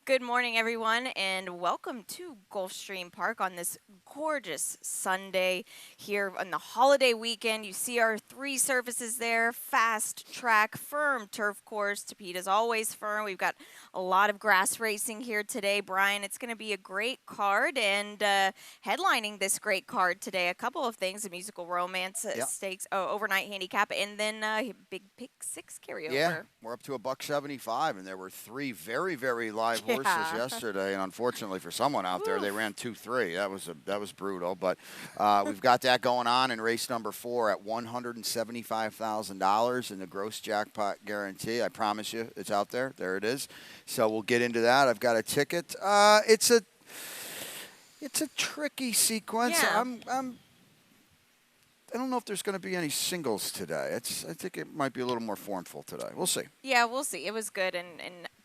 Good morning, everyone, and welcome to Gulfstream Park on this gorgeous Sunday here on the holiday weekend. You see our three surfaces there: fast track, firm turf course. Tapeta's always firm. We've got a lot of grass racing here today, Brian. It's going to be a great card, and headlining this great card today, a couple of things: a musical romance Yep. stakes, overnight handicap, and then big pick six Yeah, carryover. we're up to a buck 75, and there were three very, very live horses Yeah. yesterday. And unfortunately for someone out there, they ran Oof. 2-3. That was brutal. But we've got that going on in race number 4 at $175,000 in the gross jackpot guarantee. I promise you, it's out there. There it is. So we'll get into that. I've got a ticket. It's a tricky sequence. Yeah. I don't know if there's going to be any singles today. I think it might be a little more formful today. We'll see. Yeah, we'll see. It was good, and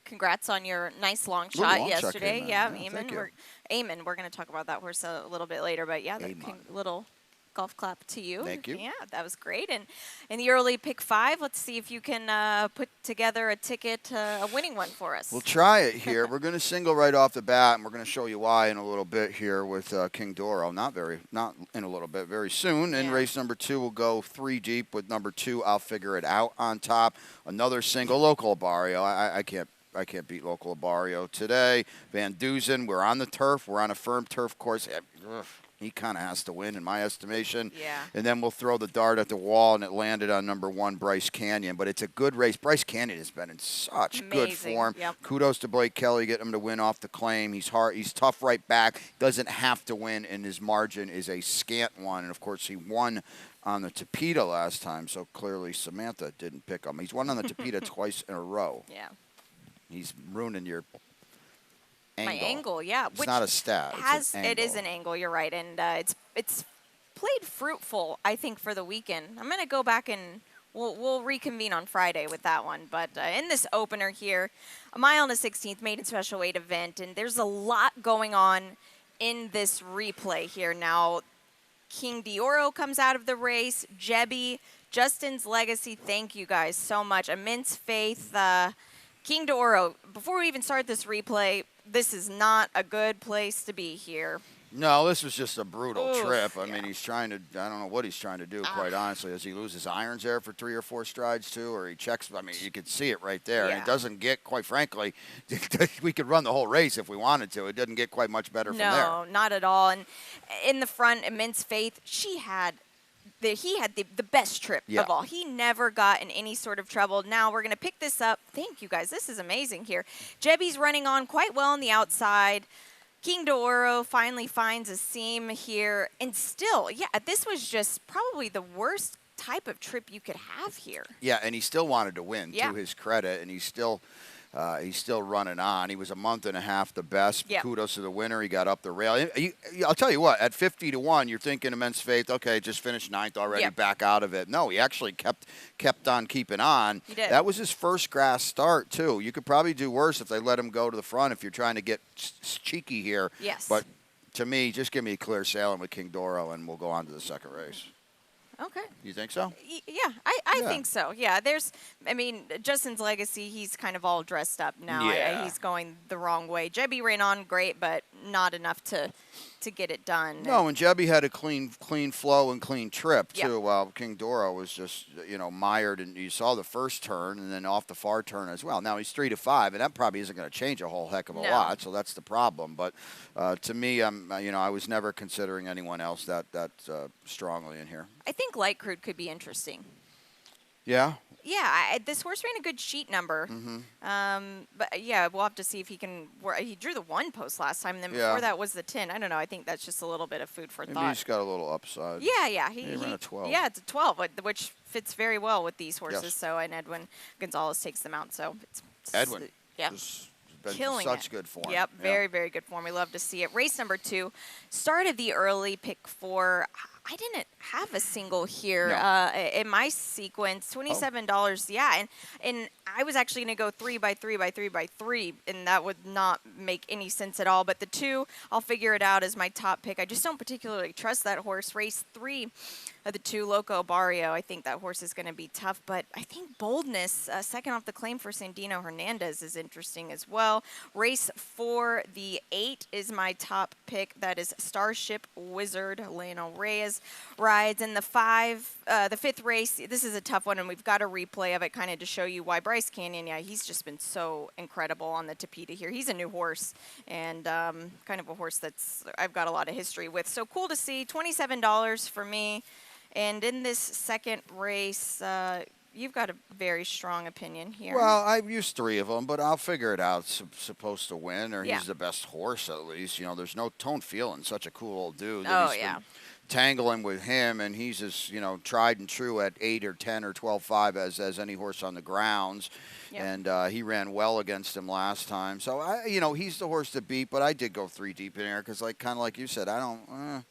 congrats on your nice long Little shot long shot yesterday. came in. Yeah, Yeah, thank you. We're going to talk about that horse a little bit later, but yeah, Amen. little golf clap to you. Thank you. Yeah, that was great. And in the early pick 5, let's see if you can put together a ticket, a winning one for us. We'll try it here. We're going to single right off the bat, and we're going to show you why in a little bit here with King Doro. Not in a little bit, very soon. In Yeah. race number 2, we'll go 3 deep with number 2. I'll figure it out on top. Another single, Local Barrio. I can't beat Local Barrio today. Van Duzen, we're on the turf. We're on a firm turf course. Ugh, he kind of has to win, in my estimation. Yeah. And then we'll throw the dart at the wall, and it landed on number 1, Bryce Canyon. But it's a good race. Bryce Canyon has been in such good Amazing. form. Yep. Kudos to Blake Kelly getting him to win off the claim. He's hard. He's tough right back. Doesn't have to win, and his margin is a scant one. And, of course, he won on the Tapeta last time, so clearly Samantha didn't pick him. He's won on the Tapeta twice in a row. Yeah. He's ruining your angle. My angle, yeah. It's not a stat. It's an It is angle. an angle. You're right, and it's played fruitful, I think, for the weekend. I'm gonna go back and we'll reconvene on Friday with that one. But in this opener here, a mile and a 16th maiden special weight event, and there's a lot going on in this replay here. Now, King Dioro comes out of the race. Jebby, Justin's Legacy. Thank you guys so much. Immense Faith. King Dioro. Before we even start this replay, this is not a good place to be here. No, this was just a brutal Oof, trip. I yeah. mean, he's trying to, I don't know what he's trying to do, quite honestly. Does he lose his irons there for 3 or 4 strides, too? Or he checks, I mean, you could see it right there. And Yeah. it doesn't get, quite frankly, we could run the whole race if we wanted to. It doesn't get quite much better from there. No, not at all. And in the front, Immense Faith, he had the best trip Yeah. of all. He never got in any sort of trouble. Now we're going to pick this up. Thank you, guys. This is amazing here. Jebby's running on quite well on the outside. King D'Oro finally finds a seam here. And still, yeah, this was just probably the worst type of trip you could have here. Yeah, and he still wanted to win, Yeah. to his credit, and he's still running on. He was a month and a half the best. Yep. Kudos to the winner. He got up the rail. I'll tell you what, at 50-1, you're thinking Immense Faith, okay, just finished 9th already, Yep. back out of it. No, he actually kept on keeping on. He did. That was his first grass start, too. You could probably do worse if they let him go to the front if you're trying to get cheeky here. Yes. But to me, just give me a clear sailing with King Doro, and we'll go on to the second race. Okay. You think so? Yeah, I Yeah. think so. Yeah, Justin's Legacy, he's kind of all dressed up now. Yeah. He's going the wrong way. Jebby ran on great, but not enough to get it done. No, and Jebby had a clean flow and clean trip, Yep. too, while King Doro was just, mired. And you saw the first turn and then off the far turn as well. Now he's 3-5, and that probably isn't going to change a whole heck of a No. lot, so that's the problem. But to me, I was never considering anyone else that strongly in here. I think Light Crude could be interesting. Yeah? Yeah, this horse ran a good sheet number. But yeah, we'll have to see if he can. He drew the 1 post last time, and then Yeah. before that was the 10. I don't know. I think that's just a little bit of food for Maybe thought. he's got a little upside. Yeah. He ran a 12. Yeah, it's a 12, which fits very well with these horses. Yes. So, and Edwin Gonzalez takes them out. So it's Edwin. Yeah. Just been Killing such it. good form. Yep, Yeah. very, very good form. We love to see it. Race number 2, started the early pick 4. I didn't have a single here No. in my sequence. $27, yeah, and I was actually going to go 3 by 3 by 3 by 3, and that would not make any sense at all. But the 2, I'll figure it out as my top pick. I just don't particularly trust that horse. Race 3. The 2 Loco Barrio. I think that horse is going to be tough, but I think Boldness, second off the claim for Sandino Hernandez, is interesting as well. Race 4, the 8 is my top pick. That is Starship Wizard. Lionel Reyes rides in the 5th race. This is a tough one, and we've got a replay of it kind of to show you why Bryce Canyon. Yeah, he's just been so incredible on the Tapeta here. He's a new horse, and kind of a horse that's I've got a lot of history with. So cool to see. $27 for me. And in this second race, you've got a very strong opinion here. Well, I've used 3 of them, but I'll figure it out. Supposed to win, or Yeah. he's the best horse at least. You know, there's no Tone Feeling, such a cool old dude. Oh, He's yeah. been tangling with him, and he's as tried and true at 8 or 10 or 12.5 as any horse on the grounds. Yep. And he ran well against him last time. So he's the horse to beat. But I did go 3 deep in there because, kind of like you said, I don't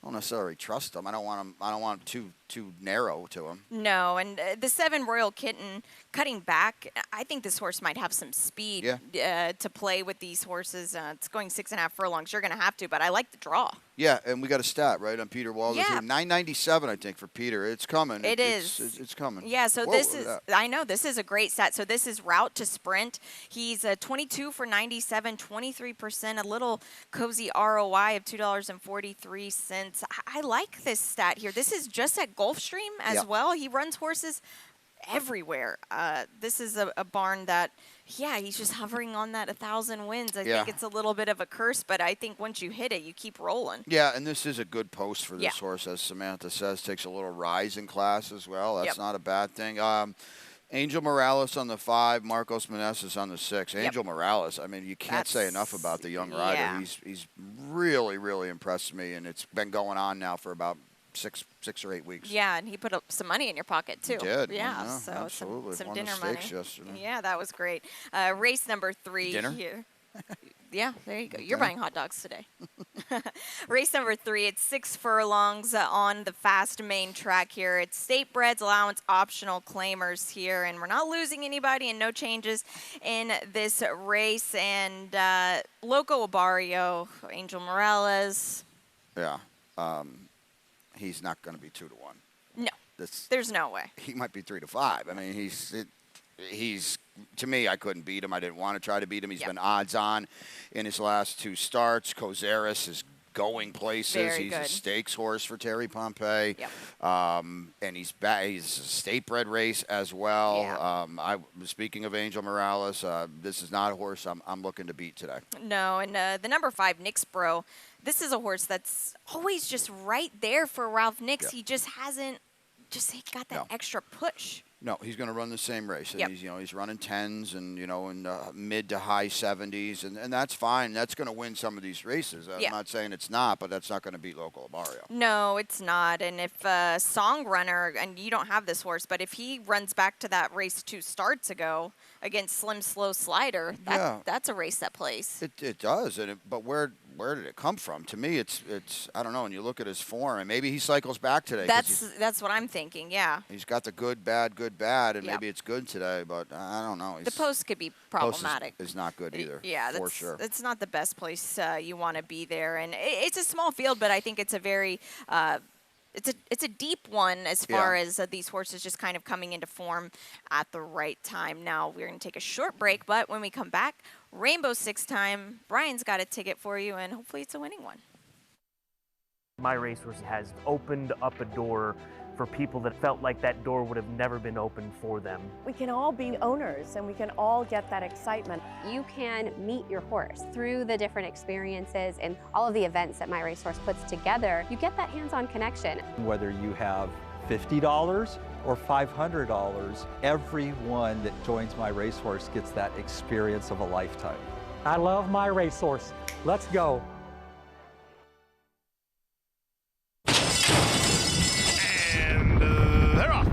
necessarily trust him. I don't want him. I don't want him too narrow to him. No, and the 7 Royal Kitten cutting back. I think this horse might have some speed to play with these horses. It's going 6.5 furlongs. You're going to have to, but I like the draw. Yeah, and we got a stat right on Peter Walters. Yeah. 997, I think, for Peter. It's coming. It's coming. Yeah, so Whoa, this is, I know, this is a great stat. So this is route to sprint. He's 22 for 97, 23%, a little cozy ROI of $2.43. I like this stat here. This is just at Gulfstream as well. He runs horses everywhere. This is a barn that, he's just hovering on that 1,000 wins. I think it's a little bit of a curse, but I think once you hit it, you keep rolling. Yeah, and this is a good post for this horse, as Samantha says. Takes a little rise in class as well. That's not a bad thing. Angel Morales on the 5, Marcos Meneses on the 6. Angel Morales, I mean, you can't say enough about the young rider. Yeah. He's really, really impressed me, and it's been going on now for about six or 8 weeks. Yeah, and he put up some money in your pocket, too. He did. Yeah, Yeah, so absolutely. some Won dinner the money. stakes yesterday. Yeah, that was great. Race number 3 Dinner? here. Yeah, there you go. You're buying hot dogs today. Race number 3, it's 6 furlongs on the fast main track here. It's state breds, allowance, optional claimers here, and we're not losing anybody and no changes in this race. And Loco Barrio, Angel Morales. Yeah. He's not going to be 2 to 1. No, there's no way. He might be 3 to 5. I mean, he's to me, I couldn't beat him. I didn't want to try to beat him. He's been odds on in his last 2 starts. Cozares is going places. Very He's good. a stakes horse for Terry Pompey. Yep. And he's a state bred race as well. Yeah. Speaking of Angel Morales, this is not a horse I'm looking to beat today. No, and the number 5, Nixbro, this is a horse that's always just right there for Ralph Nix. Yeah. He just hasn't he got that extra push. No, he's going to run the same race. And Yep. he's running 10s and, in mid to high 70s, and that's fine. That's going to win some of these races. I'm not saying it's not, but that's not going to beat Loco Barrio. No, it's not. And if Song Runner, and you don't have this horse, but if he runs back to that race 2 starts ago against Slim Slow Slider, that's a race that plays. It does, but where did it come from? To me, it's I don't know. And you look at his form, and maybe he cycles back today. That's what I'm thinking. Yeah. He's got the good, bad, and maybe it's good today, but I don't know. The post could be problematic. Is not good either. Yeah, for sure. It's not the best place you want to be there, and it's a small field, but I think it's a very it's a deep one as far as these horses just kind of coming into form at the right time. Now we're going to take a short break, but when we come back, Rainbow 6 time. Brian's got a ticket for you, and hopefully it's a winning one. My racehorse has opened up a door for people that felt like that door would have never been opened for them. We can all be owners and we can all get that excitement. You can meet your horse through the different experiences and all of the events that My Racehorse puts together. You get that hands-on connection. Whether you have $50 or $500, everyone that joins My Racehorse gets that experience of a lifetime. I love My Racehorse. Let's go. They're off.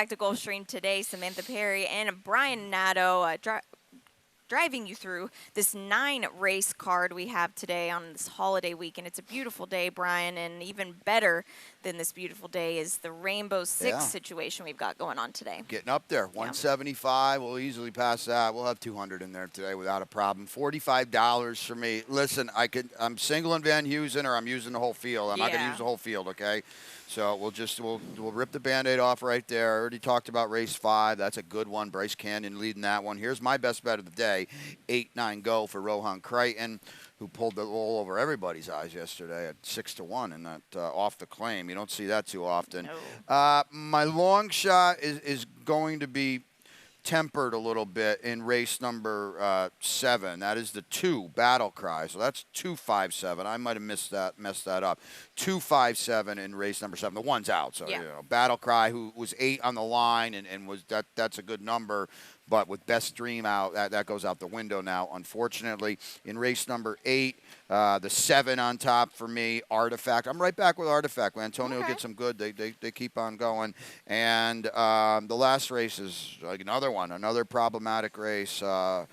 back to Gulfstream today. Samantha Perry and Brian Nadeau driving you through this 9-race card we have today on this holiday weekend. It's a beautiful day, Brian, and even better than this beautiful day is the Rainbow Six situation we've got going on today. Getting up there, 175. We'll easily pass that. We'll have 200 in there today without a problem. $45 for me. Listen, I'm singling Van Heusen, or I'm using the whole field. I'm not going to use the whole field, okay? So we'll rip the Band-Aid off right there. I already talked about race 5. That's a good one. Bryce Canyon leading that one. Here's my best bet of the day. 8-9 go for Rohan Creighton, who pulled the roll over everybody's eyes yesterday at 6-1 in that off the claim. You don't see that too often. No. My long shot is going to be tempered a little bit in race number 7. That is the 2 Battle Cry. So that's 257. I might have messed that up. 257 in race number 7. The 1's out. So Battle Cry, who was 8 on the line and was that's a good number. But with Best Dream out, that goes out the window now, unfortunately. In race number 8, the 7 on top for me, Artifact. I'm right back with Artifact. When Antonio gets them good, they keep on going. And the last race is like another problematic race. Are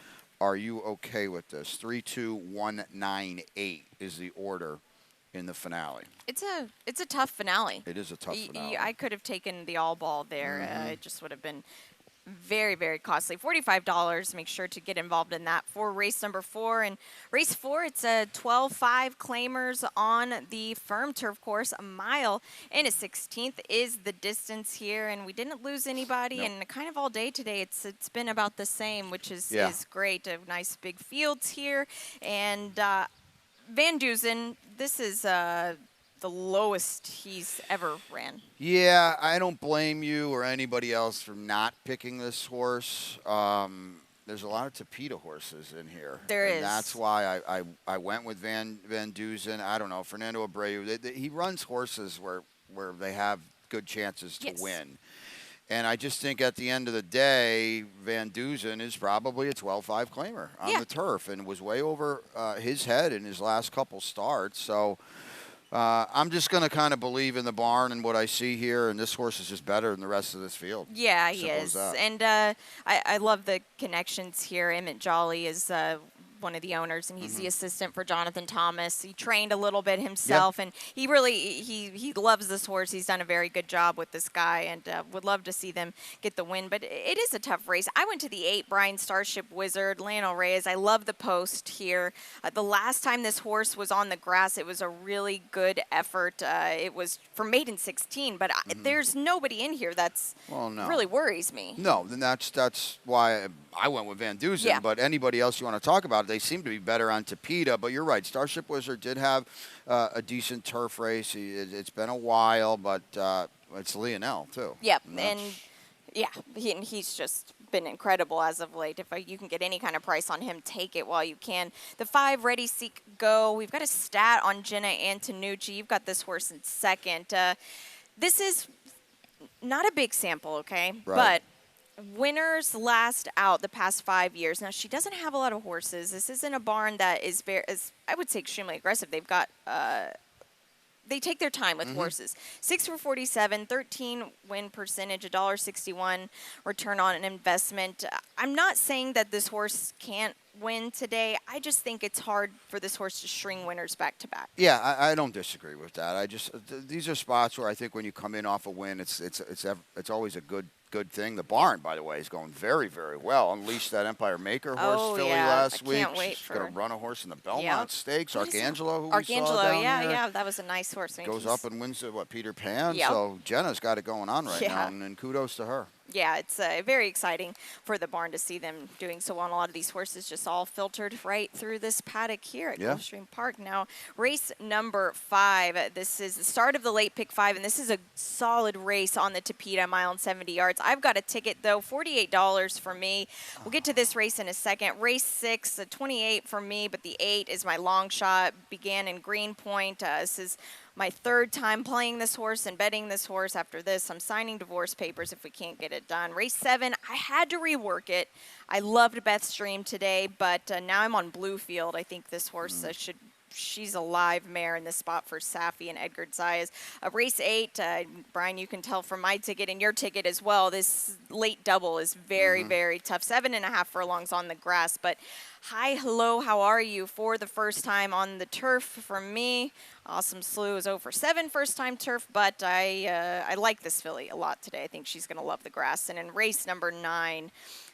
you okay with this? 3-2-1-9-8 is the order in the finale. It's a tough finale. It is a tough finale. I could have taken the all ball there. It just would have been very, very costly. $45. Make sure to get involved in that for race number 4. And race 4, it's a 12-5 claimers on the firm turf course. A mile and a 16th is the distance here, and we didn't lose anybody. And kind of all day today, it's been about the same, which is great. Nice big fields here, and Van Dusen. This is the lowest he's ever ran. Yeah, I don't blame you or anybody else for not picking this horse. There's a lot of Tapeta horses in here. There is. That's why I went with Van Dusen. I don't know, Fernando Abreu. He runs horses where they have good chances to win. And I just think at the end of the day, Van Dusen is probably a 12-5 claimer on the turf and was way over his head in his last couple starts. So I'm just going to kind of believe in the barn and what I see here, and this horse is just better than the rest of this field. Yeah, he is. And I love the connections here. Emmett Jolly is one of the owners, and he's the assistant for Jonathan Thomas. He trained a little bit himself, and he really he loves this horse. He's done a very good job with this guy, and would love to see them get the win. But it is a tough race. I went to the 8, Brian Starship Wizard, Lionel Reyes. I love the post here. The last time this horse was on the grass, it was a really good effort. It was for maiden 16, but there's nobody in here that's really worries me. No, then that's why I went with Van Dusen. Yeah. But anybody else you want to talk about, they seem to be better on Tapeta. But you're right, Starship Wizard did have a decent turf race. It's been a while, but it's Lionel too. Yep, and he's just been incredible as of late. If you can get any kind of price on him, take it while you can. The 5, Ready, Seek, Go. We've got a stat on Jenna Antonucci. You've got this horse in second. This is not a big sample, okay? Right. But winners last out the past 5 years. Now, she doesn't have a lot of horses. This isn't a barn that is I would say, extremely aggressive. They've got they take their time with horses. 6 for 47, 13 win percentage, $1.61 return on an investment. I'm not saying that this horse can't win today. I just think it's hard for this horse to string winners back to back. Yeah, I don't disagree with that. These are spots where I think when you come in off a win, it's always a good thing. The barn, by the way, is going very, very well. Unleashed that Empire Maker horse filly last week. She's going to run a horse in the Belmont Stakes. Archangelo, who we saw down there. That was a nice horse. Goes up and wins Peter Pan. Yep. So Jenna's got it going on right now, and kudos to her. Yeah, it's very exciting for the barn to see them doing so well. And a lot of these horses just all filtered right through this paddock here at Gulfstream Park. Now, race number 5. This is the start of the late pick 5, and this is a solid race on the Tapeta, mile and 70 yards. I've got a ticket, though, $48 for me. We'll get to this race in a second. Race 6, $28 for me, but the 8 is my long shot. Began in Greenpoint. This is my 3rd time playing this horse and betting this horse. After this, I'm signing divorce papers if we can't get it done. Race 7, I had to rework it. I loved Beth Stream today, but now I'm on Bluefield. I think this horse she's a live mare in this spot for Safi and Edgar Zayas. Race 8, Brian, you can tell from my ticket and your ticket as well, this late double is very, very tough. 7.5 furlongs on the grass, but hi, hello, how are you? For the first time on the turf for me. Awesome Slew is 0-for-7 first time turf, but I like this filly a lot today. I think she's going to love the grass. And in race number 9,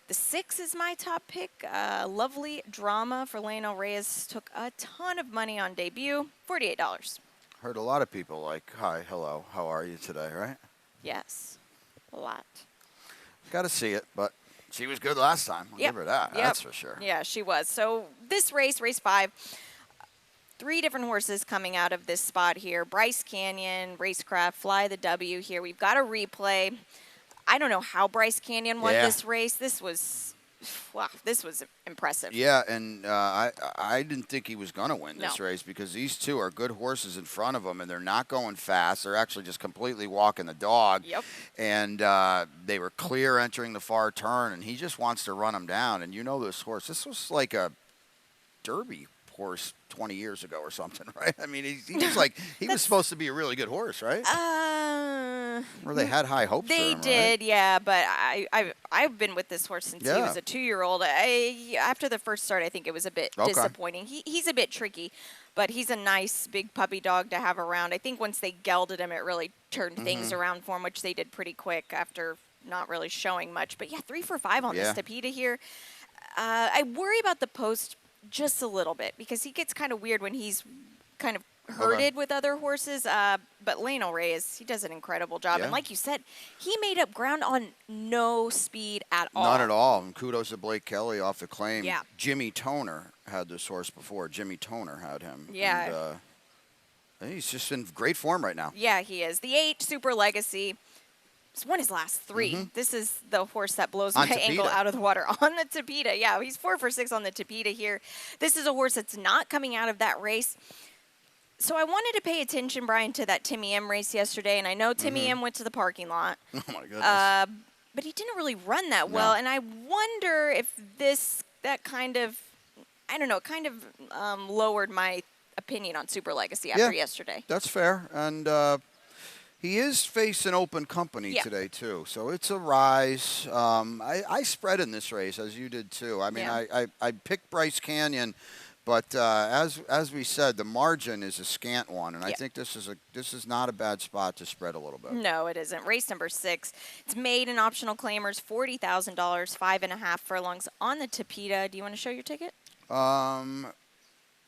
the 6 is my top pick. Lovely Drama for Lionel Reyes. Took a ton of money on debut, $48. Heard a lot of people like, hi, hello, how are you today, right? Yes, a lot. Got to see it, but she was good last time. I'll give her that. Yep. That's for sure. Yeah, she was. So this race, race 5, 3 different horses coming out of this spot here. Bryce Canyon, Racecraft, Fly the W here. We've got a replay. I don't know how Bryce Canyon won this race. This was, wow, this was impressive. Yeah, and I didn't think he was going to win this race because these two are good horses in front of him, and they're not going fast. They're actually just completely walking the dog. Yep. And they were clear entering the far turn, and he just wants to run them down. And you know this horse. This was like a Derby horse 20 years ago or something, right? I mean, he was like, he was supposed to be a really good horse, right? Or they had high hopes for him, They did, yeah, but I've been with this horse since he was a 2-year-old. After the first start, I think it was a bit disappointing. He's a bit tricky, but he's a nice big puppy dog to have around. I think once they gelded him, it really turned things around for him, which they did pretty quick after not really showing much. But yeah, 3-for-5 on this Tapeta here. I worry about the post just a little bit because he gets kind of weird when he's kind of herded with other horses. But Lionel Reyes, he does an incredible job. And like you said, he made up ground on no speed at all. None at all. And kudos to Blake Kelly off the claim. Yeah. Jimmy Toner had this horse before. Jimmy Toner had him. Yeah. And he's just in great form right now. Yeah, he is. The 8, Super Legacy. He's won his last 3. This is the horse that blows my ankle out of the water on the Tapeta. Yeah, he's 4-for-6 on the Tapeta here. This is a horse that's not coming out of that race. So I wanted to pay attention, Brian, to that Timmy M race yesterday, and I know Timmy M went to the parking lot. Oh, my goodness. But he didn't really run that well, and I wonder if that kind of, I don't know, kind of lowered my opinion on Super Legacy after yesterday. That's fair, and he is facing open company today, too, so it's a rise. I spread in this race, as you did, too. I mean, I picked Bryce Canyon, but as we said, the margin is a scant one, and I think this is not a bad spot to spread a little bit. No, it isn't. Race number 6. It's made in optional claimers, $40,000, 5.5 furlongs on the Tapeta. Do you want to show your ticket?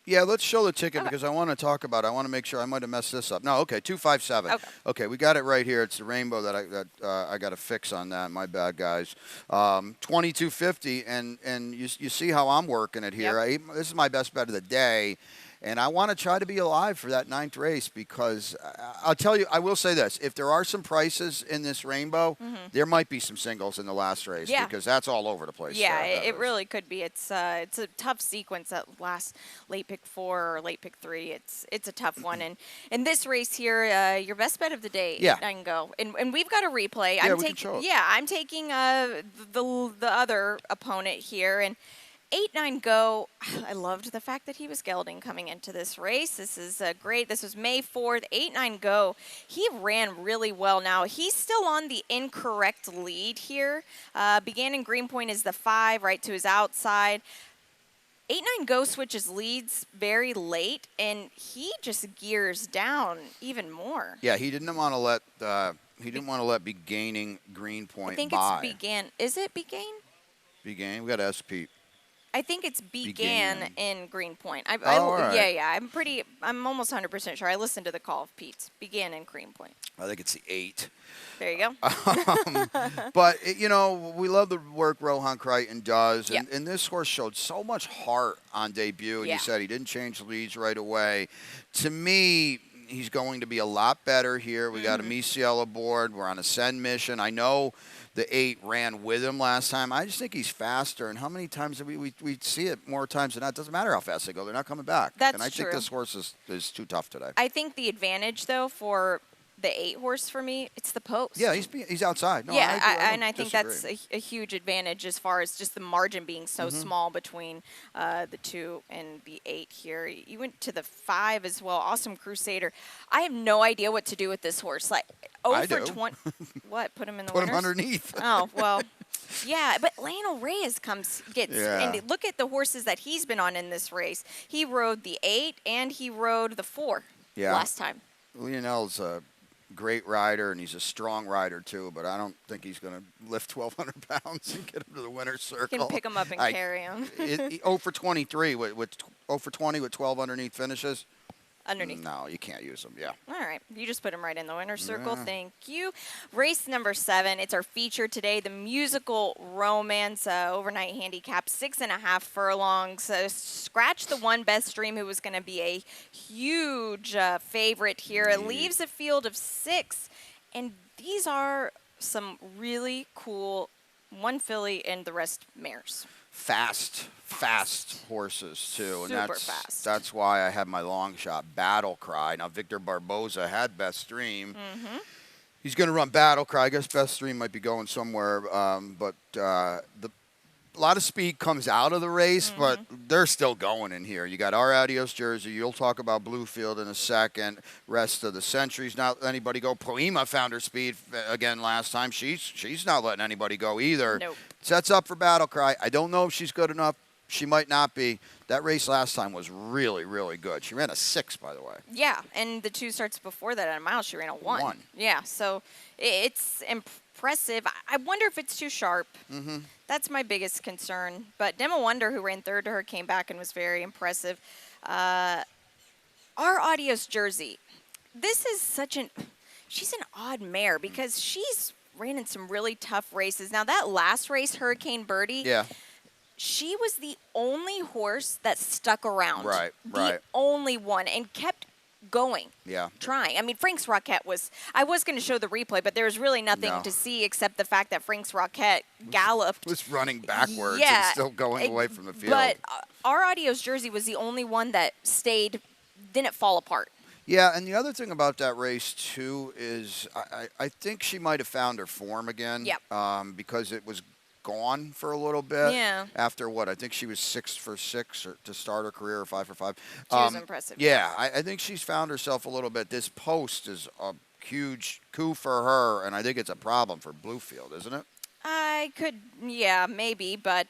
Yeah, let's show the ticket because I want to talk about it. I want to make sure I might have messed this up. No, okay, 257. Okay, we got it right here. It's the rainbow that I got to fix on that. My bad, guys. 2250, and you see how I'm working it here. This is my best bet of the day. And I want to try to be alive for that 9th race because I'll tell you, I will say this. If there are some prices in this rainbow, there might be some singles in the last race because that's all over the place. Yeah, it really could be. It's a tough sequence that last late pick 4 or late pick 3. It's a tough one. And in this race here, your best bet of the day, I can go. And we've got a replay. Yeah, we can show it. Yeah, I'm taking the other opponent here. And 8-9 Go, I loved the fact that he was gelding coming into this race. This is great. This was May 4th. 8-9 Go, he ran really well. Now, he's still on the incorrect lead here. Began in Greenpoint is the 5, right to his outside. 8-9 Go switches leads very late, and he just gears down even more. Yeah, he didn't want to let Begaining Greenpoint I think by. It's Began. Is it Began? Began. We got to ask Pete. I think it's began in Greenpoint. Right. Yeah. I'm almost 100% sure. I listened to the call of Pete's. Began in Greenpoint. I think it's the 8. There you go. But, we love the work Rohan Crichton does. And this horse showed so much heart on debut. And you said he didn't change leads right away. To me, he's going to be a lot better here. We got a Misiel aboard. We're on a send mission. I know the 8 ran with him last time. I just think he's faster. And how many times have we see it more times than that? It doesn't matter how fast they go. They're not coming back. That's and I true. think this horse is too tough today. I think the advantage, though, for the 8 horse for me, it's the post. Yeah, he's outside. No, Yeah, I and I think disagree. that's a huge advantage as far as just the margin being so Mm-hmm. small between the 2 and the 8 here. You went to the 5 as well. Awesome Crusader. I have no idea what to do with this horse. Like, I for do. 20. What? Put him in the Put him winners? underneath. Oh, well. Yeah, but Lionel Reyes gets Yeah. and look at the horses that he's been on in this race. He rode the 8 and he rode the 4 Yeah. last time. Lionel's a great rider, and he's a strong rider too, but I don't think he's going to lift 1,200 pounds and get him to the winner's circle. Can pick him up and carry him. 0 for 23 with 0 for 20 with 12 underneath finishes. Underneath. No, you can't use them. Yeah. All right. You just put him right in the winner's circle. Yeah. Thank you. Race number 7. It's our feature today, the musical romance overnight handicap, 6.5 furlongs. Scratch the one Best Stream, who was going to be a huge favorite here. It leaves a field of 6, and these are some really cool, one filly and the rest mares. Fast horses too, and Super fast. that's why I had my long shot Battle Cry. Now Victor Barboza had Best Stream. Mm-hmm. He's going to run Battle Cry. I guess Best Stream might be going somewhere, but a lot of speed comes out of the race, but they're still going in here. You got our Adios Jersey. You'll talk about Bluefield in a second. Rest of the Century's not letting anybody go. Poema found her speed again last time. She's not letting anybody go either. Nope. Sets up for Battle Cry. I don't know if she's good enough. She might not be. That race last time was really, really good. She ran a 6, by the way. Yeah, and the 2 starts before that at a mile, she ran a 1. 1. Yeah, so it's impressive. I wonder if it's too sharp. Mm-hmm. That's my biggest concern. But Demo Wonder, who ran 3rd to her, came back and was very impressive. Our Adios Jersey, this is she's an odd mare because she's ran in some really tough races. Now, that last race, Hurricane Birdie, Yeah. she was the only horse that stuck around. Right. The only one, and kept going. Yeah. Trying. I mean, Frank's Rocket I was going to show the replay, but there was really nothing No. to see except the fact that Frank's Rocket galloped. Was running backwards Yeah, and still going away from the field. But our Adios Jersey was the only one that didn't fall apart. Yeah, and the other thing about that race, too, is I think she might have found her form again. Yep. Because it was gone for a little bit. Yeah. After what? I think she was 6 for 6 to start her career, or 5 for 5. She was impressive. Yeah, I think she's found herself a little bit. This post is a huge coup for her, and I think it's a problem for Bluefield, isn't it? Yeah, maybe, but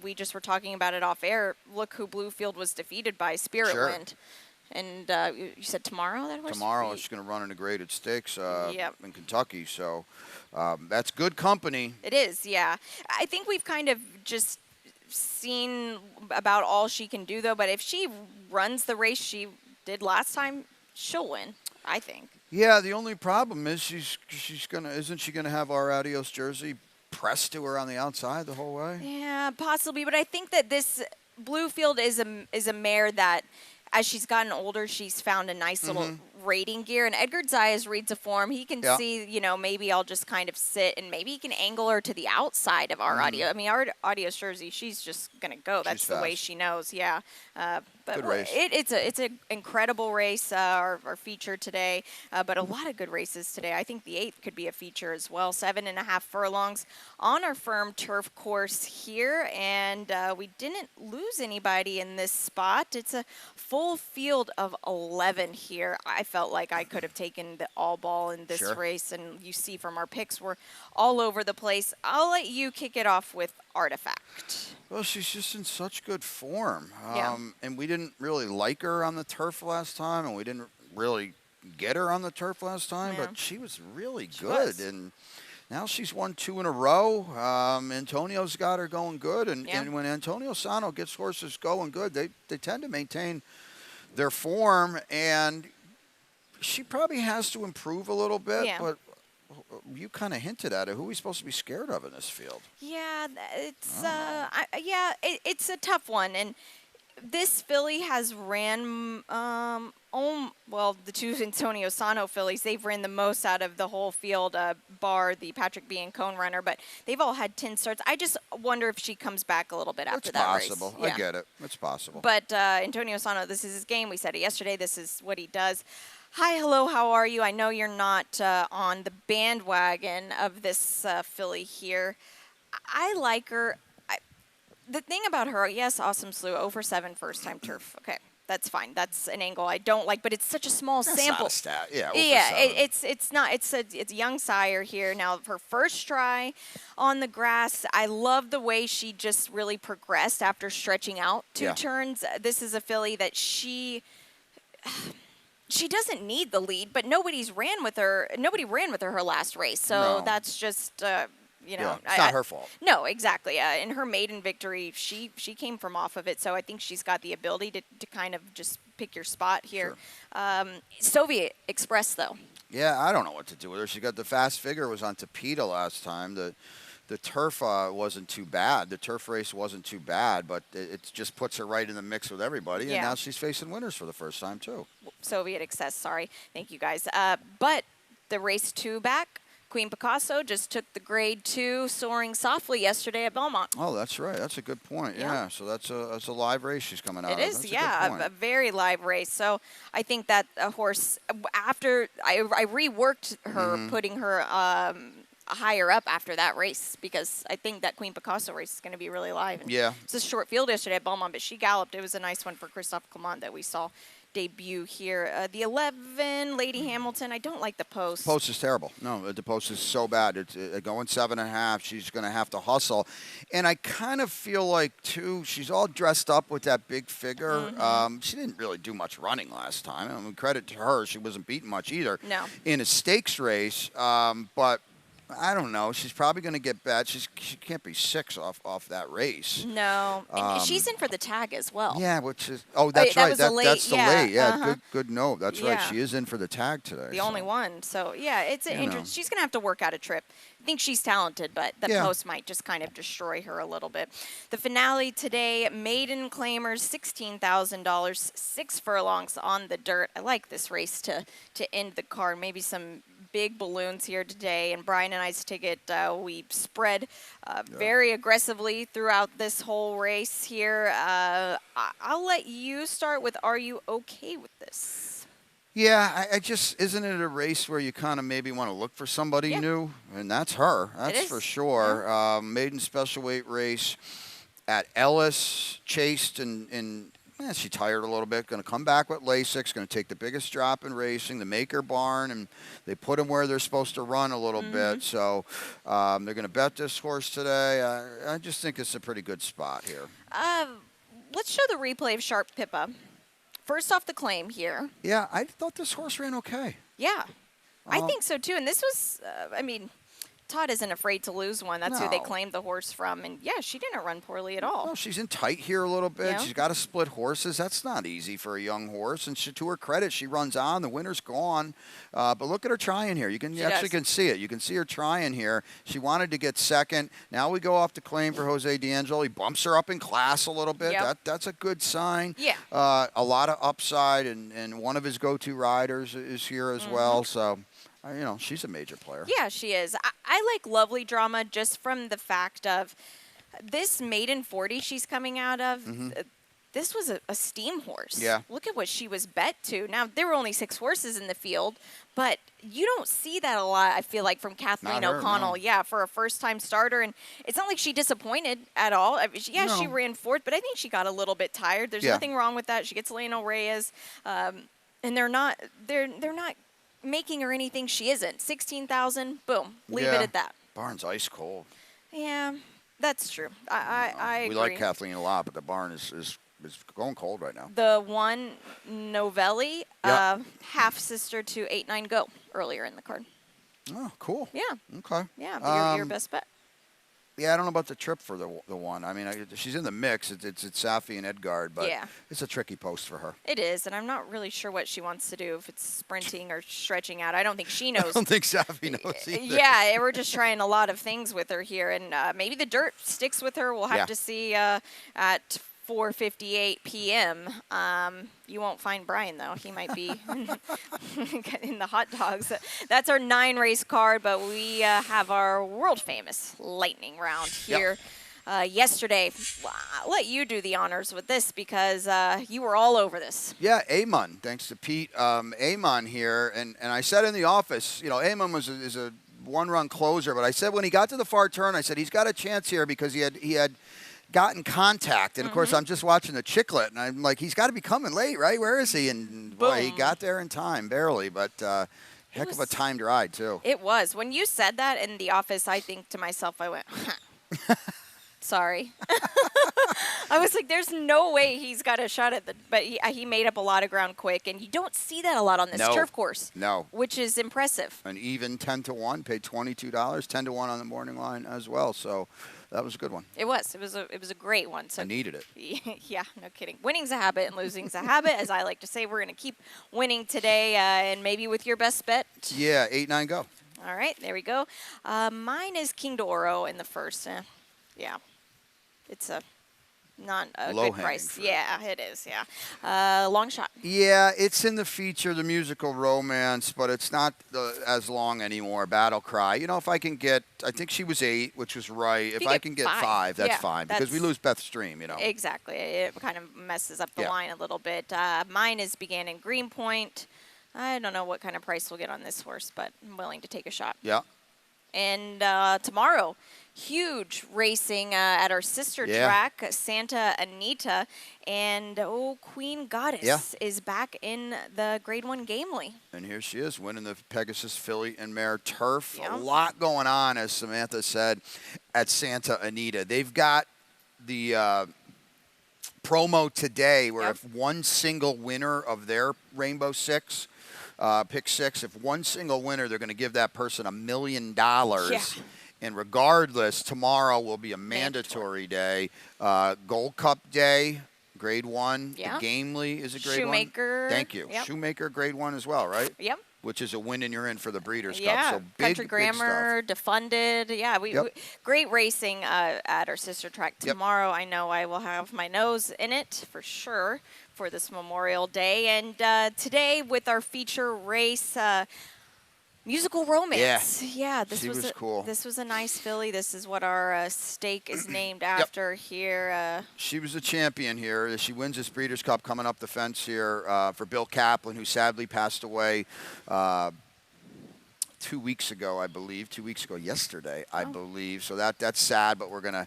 we just were talking about it off air. Look who Bluefield was defeated by, Spirit Sure. Wind. And you said tomorrow that horse? Tomorrow she's going to run in the graded stakes Yep. in Kentucky, so that's good company. It is, yeah. I think we've kind of just seen about all she can do, though. But if she runs the race she did last time, she'll win, I think. Yeah, the only problem is isn't she gonna have our Adios Jersey pressed to her on the outside the whole way? Yeah, possibly. But I think that this Bluefield is a mare that, as she's gotten older, she's found a nice little rating gear. And Edgar Zayas reads a form. He can see, maybe I'll just kind of sit, and maybe he can angle her to the outside of our audio. I mean, our Adios Jersey, she's just going to go. That's the way fast. she knows, yeah. But Good race. It's an incredible race, our feature today. But a lot of good races today. I think the 8th could be a feature as well. 7.5 furlongs on our firm turf course here. And we didn't lose anybody in this spot. It's a full field of 11 here. I felt like I could have taken the all ball in this Sure. race. And you see from our picks, we're all over the place. I'll let you kick it off with Artifact. Well, she's just in such good form. Yeah. And we didn't really like her on the turf last time, and we didn't really get her on the turf last time, Yeah. but she was really She good. was. And now she's won 2 in a row. Antonio's got her going good, and when Antonio Sano gets horses going good, they tend to maintain their form, and she probably has to improve a little bit, Yeah. but you kind of hinted at it. Who are we supposed to be scared of in this field? Yeah, it's it's a tough one, and this filly has ran the 2 Antonio Sano fillies. They've ran the most out of the whole field, bar the Patrick B. and Cone runner, but they've all had 10 starts. I just wonder if she comes back a little bit after It's that possible. race. I get it. It's possible. But Antonio Sano, this is his game. We said it yesterday. This is what he does. Hi, hello, how are you? I know you're not on the bandwagon of this filly here. I like her. The thing about her, yes, Awesome Slew, 0 for 7 first-time turf. Okay, that's fine. That's an angle I don't like, but it's such a small That's sample. not a stat. Yeah, 0 for Yeah, 7. it's not. It's a young sire here now. Her first try on the grass. I love the way she just really progressed after stretching out 2 Yeah. turns. This is a filly that she doesn't need the lead, but nobody ran with her her last race. So No. that's just Yeah, it's not her fault. No, exactly. In her maiden victory, she came from off of it. So I think she's got the ability to kind of just pick your spot here. Soviet Express, though. Yeah, I don't know what to do with her. She got the fast figure, was on Tapeta last time. The turf wasn't too bad. The turf race wasn't too bad, but it just puts her right in the mix with everybody. Yeah. And now she's facing winners for the first time, too. Soviet Excess, sorry. Thank you, guys. But the race 2 back, Queen Picasso just took the grade 2 soaring softly yesterday at Belmont. Oh, that's right. That's a good point. Yeah. So that's a live race she's coming out It of. is, That's yeah, a good point. a very live race. So I think that a horse, after I reworked her, putting her higher up after that race, because I think that Queen Picasso race is going to be really live. And Yeah. it's a short field yesterday at Belmont, but she galloped. It was a nice one for Christophe Clement that we saw debut here. The 11, Lady Hamilton, I don't like the post. Post is terrible. No, the post is so bad. It's going 7.5. She's going to have to hustle. And I kind of feel like, too, she's all dressed up with that big figure. She didn't really do much running last time. I mean, credit to her. She wasn't beaten much either. No. In a stakes race. But I don't know. She's probably going to get bad. She can't be 6 off that race. No. And she's in for the tag as well. Yeah, which is that's that right. was a late- That's the yeah, late. Yeah, uh-huh. good note. That's right. Yeah. She is in for the tag today. The only one. So, yeah, it's an interest. She's going to have to work out a trip. I think she's talented, but the Yeah. post might just kind of destroy her a little bit. The finale today, maiden claimers, $16,000, 6 furlongs on the dirt. I like this race to end the card. Maybe some big balloons here today. And Brian and I's ticket, we spread very aggressively throughout this whole race here. I'll let you start with, are you okay with this? Yeah, I just isn't it a race where you kind of maybe want to look for somebody Yeah. new, and that's her. That's is. for sure. Maiden special weight race at Ellis, chased and she tired a little bit. Going to come back with Lasix. Going to take the biggest drop in racing, the Maker Barn, and they put them where they're supposed to run a little bit. So they're going to bet this horse today. I just think it's a pretty good spot here. Let's show the replay of Sharp Pippa. First off the claim here. Yeah, I thought this horse ran okay. Yeah, I think so too. And this was, Todd isn't afraid to lose one. That's who they No. claimed the horse from. And yeah, she didn't run poorly at all. Well, she's in tight here a little bit. Yeah. She's got to split horses. That's not easy for a young horse. And to her credit, she runs on. The winner's gone. But look at her trying here. You does. can see it. You can see her trying here. She wanted to get second. Now we go off the claim for Jose D'Angelo. He bumps her up in class a little bit. Yep. That's a good sign. Yeah. A lot of upside, and one of his go-to riders is here as well. So, she's a major player. Yeah, she is. I like Lovely Drama just from the fact of this maiden 40 she's coming out of. This was a steam horse. Yeah. Look at what she was bet to. Now, there were only 6 horses in the field, but you don't see that a lot, I feel like, from Kathleen Not her, O'Connell. no. Yeah, for a first-time starter. And it's not like she disappointed at all. I mean, she No. ran 4th, but I think she got a little bit tired. There's Yeah. nothing wrong with that. She gets Lionel Reyes. And they're not making her anything she isn't. 16,000, boom, leave it Yeah. at that. Barn's ice cold. Yeah, that's true. I agree. We like Kathleen a lot, but the barn is going cold right now. The one Novelli, Yeah. half sister to 8-9 Go earlier in the card. Oh, cool. Yeah, Okay. yeah, your best bet. Yeah, I don't know about the trip for the one. I mean, she's in the mix. It's Safi and Edgard, but Yeah. it's a tricky post for her. It is, and I'm not really sure what she wants to do, if it's sprinting or stretching out. I don't think she I knows. don't think Safi knows either. Yeah, we're just trying a lot of things with her here, and maybe the dirt sticks with her. We'll have Yeah. to see at 4:58 p.m. You won't find Brian, though. He might be in the hot dogs. That's our 9-race card, but we have our world-famous lightning round here. yesterday. I'll let you do the honors with this because you were all over this. Yeah, Amon. Thanks to Pete. Amon here, and I said in the office, you know, Amon is a one-run closer, but I said when he got to the far turn, I said he's got a chance here because he had gotten contact, and of course I'm just watching the chiclet, and I'm like, he's got to be coming late, right? Where is he? And boy, he got there in time, barely, but heck of a timed ride too. It was. When you said that in the office, I think to myself, I went, sorry. I was like, there's no way he's got a shot at the, but he made up a lot of ground quick, and you don't see that a lot on this turf course. No. Which is impressive. An even 10-1, paid $22, 10-1 on the morning line as well, so that was a good one. It was. It was a great one. So I needed it. Yeah, no kidding. Winning's a habit and losing's a habit, as I like to say. We're going to keep winning today, and maybe with your best bet. Yeah, 8-9 go. All right, there we go. Mine is King d'Oro in the first. Yeah, it's not a good price. Fruit. Yeah, it is. Yeah, long shot. Yeah, it's in the feature, the musical romance, but it's not as long anymore. Battle Cry. You know, if I can get, I think she was 8, which was right. If I can get 5, that's fine because we lose Beth Stream. You know. Exactly. It kind of messes up the line a little bit. Mine is Began in Greenpoint. I don't know what kind of price we'll get on this horse, but I'm willing to take a shot. Yeah. And tomorrow, huge racing at our sister track, Santa Anita. And, Queen Goddess is back in the Grade 1 Gamely. And here she is, winning the Pegasus Filly and Mare Turf. A lot going on, as Samantha said, at Santa Anita. They've got the promo today where if one single winner of their Rainbow Six, pick 6, if one single winner, they're going to give that person $1 million. And regardless, tomorrow will be a mandatory day. Gold Cup Day, Grade 1. The Gamely is a Grade 1. Shoemaker. Thank you. Shoemaker, Grade 1 as well, right? Yep. Which is a win and you're in for the Breeders' Cup. Yeah, So big, Country Grammar, Defunded. Yeah, we great racing at our sister track tomorrow. I know I will have my nose in it for sure for this Memorial Day. And today with our feature race, Musical Romance. Yeah, this was cool. This was a nice filly. This is what our stake is named after here. She was a champion here. She wins this Breeders' Cup coming up the fence here for Bill Kaplan, who sadly passed away 2 weeks ago, I believe. 2 weeks ago yesterday, I believe. So that's sad, but we're going to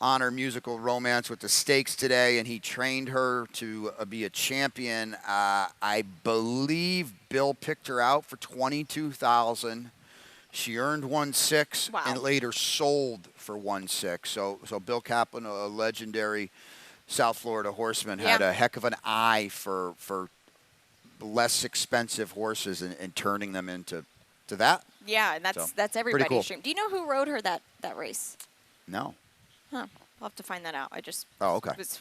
honor Musical Romance with the stakes today, and he trained her to be a champion. I believe Bill picked her out for $22,000. She earned 1.6 and later sold for 1.6. So Bill Kaplan, a legendary South Florida horseman, had a heck of an eye for less expensive horses and turning them into that. Yeah, and that's everybody's cool. dream. Do you know who rode her that race? No. Huh. I'll have to find that out. I just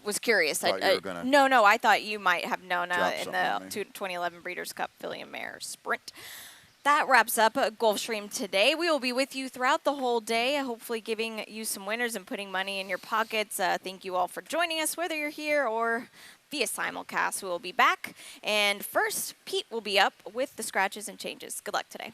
was curious. Thought you were gonna No, I thought you might have known in the 2011 Breeders' Cup Filly and Mare Sprint. That wraps up Gulfstream today. We will be with you throughout the whole day, hopefully giving you some winners and putting money in your pockets. Thank you all for joining us, whether you're here or via simulcast. We will be back. And first, Pete will be up with the scratches and changes. Good luck today.